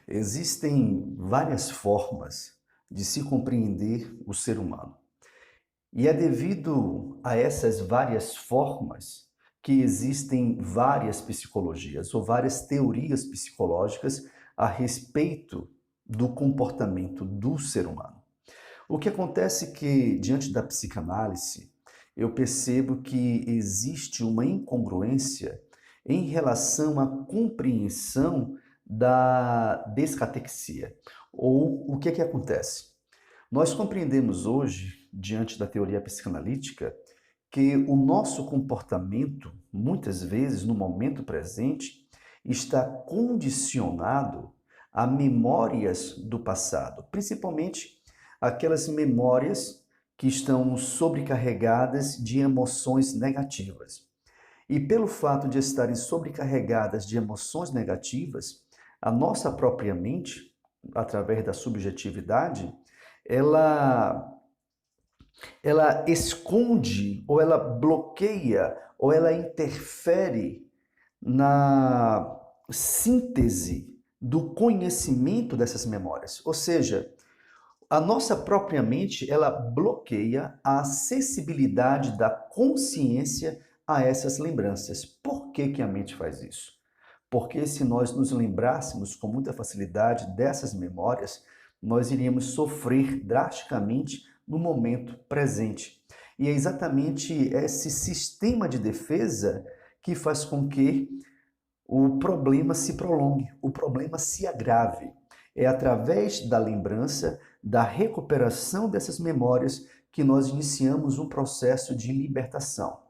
Existem várias formas de se compreender o ser humano. E é devido a essas várias formas que existem várias psicologias ou várias teorias psicológicas a respeito do comportamento do ser humano. O que acontece é que, diante da psicanálise, eu percebo que existe uma incongruência em relação à compreensão da descatexia. Ou o que é que acontece? Nós compreendemos hoje, diante da teoria psicanalítica, que o nosso comportamento, muitas vezes, no momento presente, está condicionado a memórias do passado, principalmente aquelas memórias que estão sobrecarregadas de emoções negativas. E pelo fato de estarem sobrecarregadas de emoções negativas, a nossa própria mente, através da subjetividade, ela ela esconde ou ela bloqueia ou ela interfere na síntese do conhecimento dessas memórias. Ou seja, a nossa própria mente, ela bloqueia a acessibilidade da consciência a essas lembranças. Por que que a mente faz isso? Porque se nós nos lembrássemos com muita facilidade dessas memórias, nós iríamos sofrer drasticamente no momento presente. E é exatamente esse sistema de defesa que faz com que o problema se prolongue, o problema se agrave. É através da lembrança, da recuperação dessas memórias que nós iniciamos um processo de libertação.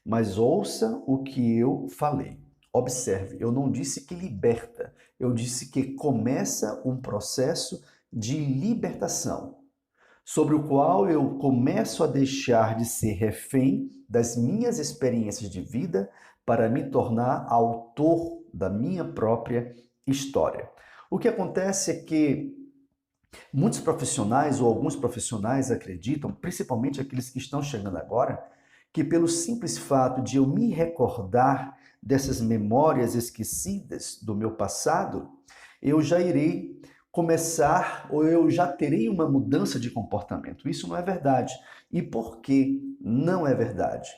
Mas ouça o que eu falei. Observe, eu não disse que liberta, eu disse que começa um processo de libertação, sobre o qual eu começo a deixar de ser refém das minhas experiências de vida para me tornar autor da minha própria história. O que acontece é que muitos profissionais ou alguns profissionais acreditam, principalmente aqueles que estão chegando agora, que pelo simples fato de eu me recordar dessas memórias esquecidas do meu passado, eu já irei começar ou eu já terei uma mudança de comportamento. Isso não é verdade. E por que não é verdade?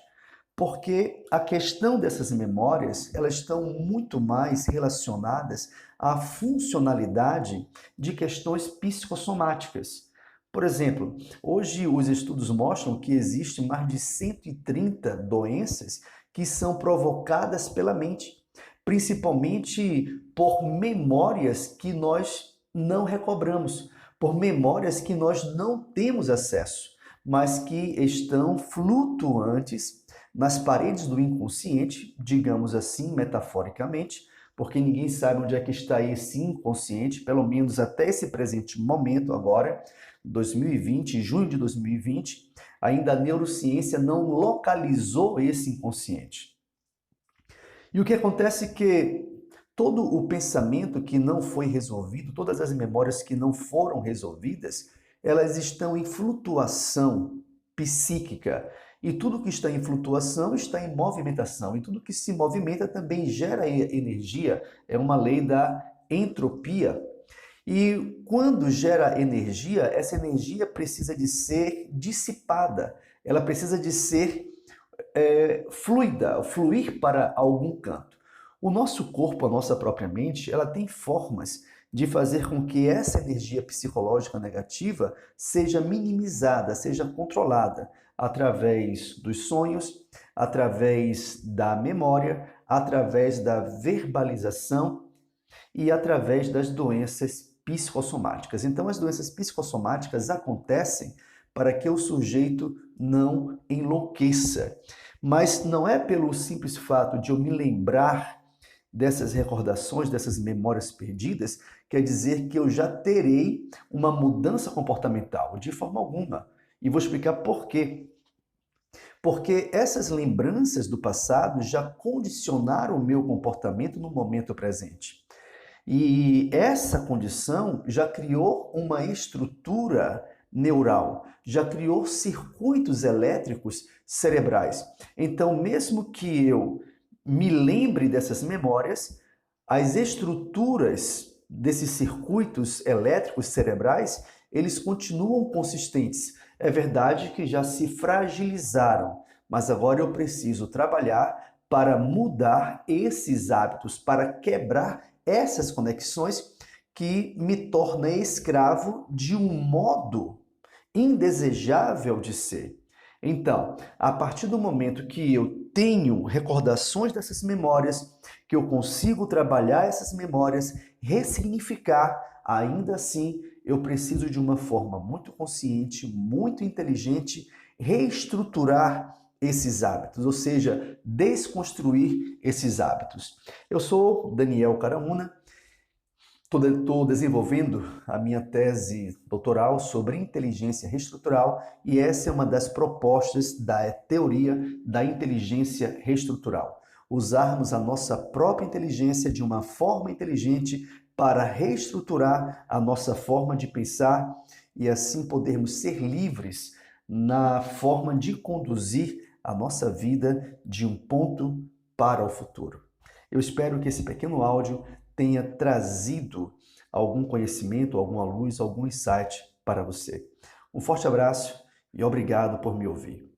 Porque a questão dessas memórias, elas estão muito mais relacionadas à funcionalidade de questões psicossomáticas. Por exemplo, hoje os estudos mostram que existem mais de 130 doenças que são provocadas pela mente, principalmente por memórias que nós não recobramos, por memórias que nós não temos acesso, mas que estão flutuantes nas paredes do inconsciente, digamos assim, metaforicamente, porque ninguém sabe onde é que está esse inconsciente, pelo menos até esse presente momento agora, 2020, junho de 2020, ainda a neurociência não localizou esse inconsciente. E o que acontece é que todo o pensamento que não foi resolvido, todas as memórias que não foram resolvidas, elas estão em flutuação psíquica. E tudo que está em flutuação está em movimentação. E tudo que se movimenta também gera energia. É uma lei da entropia. E quando gera energia, essa energia precisa de ser dissipada. Ela precisa de ser fluida, fluir para algum canto. O nosso corpo, a nossa própria mente, ela tem formas de fazer com que essa energia psicológica negativa seja minimizada, seja controlada através dos sonhos, através da memória, através da verbalização e através das doenças psicossomáticas. Então, as doenças psicossomáticas acontecem para que o sujeito não enlouqueça. Mas não é pelo simples fato de eu me lembrar dessas recordações, dessas memórias perdidas, quer dizer que eu já terei uma mudança comportamental, de forma alguma. E vou explicar por quê. Porque essas lembranças do passado já condicionaram o meu comportamento no momento presente. E essa condição já criou uma estrutura neural, já criou circuitos elétricos cerebrais. Então, mesmo que eu me lembre dessas memórias, as estruturas desses circuitos elétricos cerebrais, eles continuam consistentes. É verdade que já se fragilizaram, mas agora eu preciso trabalhar para mudar esses hábitos, para quebrar essas conexões que me torna escravo de um modo indesejável de ser. Então, a partir do momento que eu tenho recordações dessas memórias, que eu consigo trabalhar essas memórias, ressignificar, ainda assim eu preciso de uma forma muito consciente, muito inteligente, reestruturar esses hábitos, ou seja, desconstruir esses hábitos. Eu sou Daniel Caramuna. Estou desenvolvendo a minha tese doutoral sobre inteligência reestrutural e essa é uma das propostas da teoria da inteligência reestrutural. Usarmos a nossa própria inteligência de uma forma inteligente para reestruturar a nossa forma de pensar e assim podermos ser livres na forma de conduzir a nossa vida de um ponto para o futuro. Eu espero que esse pequeno áudio tenha trazido algum conhecimento, alguma luz, algum insight para você. Um forte abraço e obrigado por me ouvir.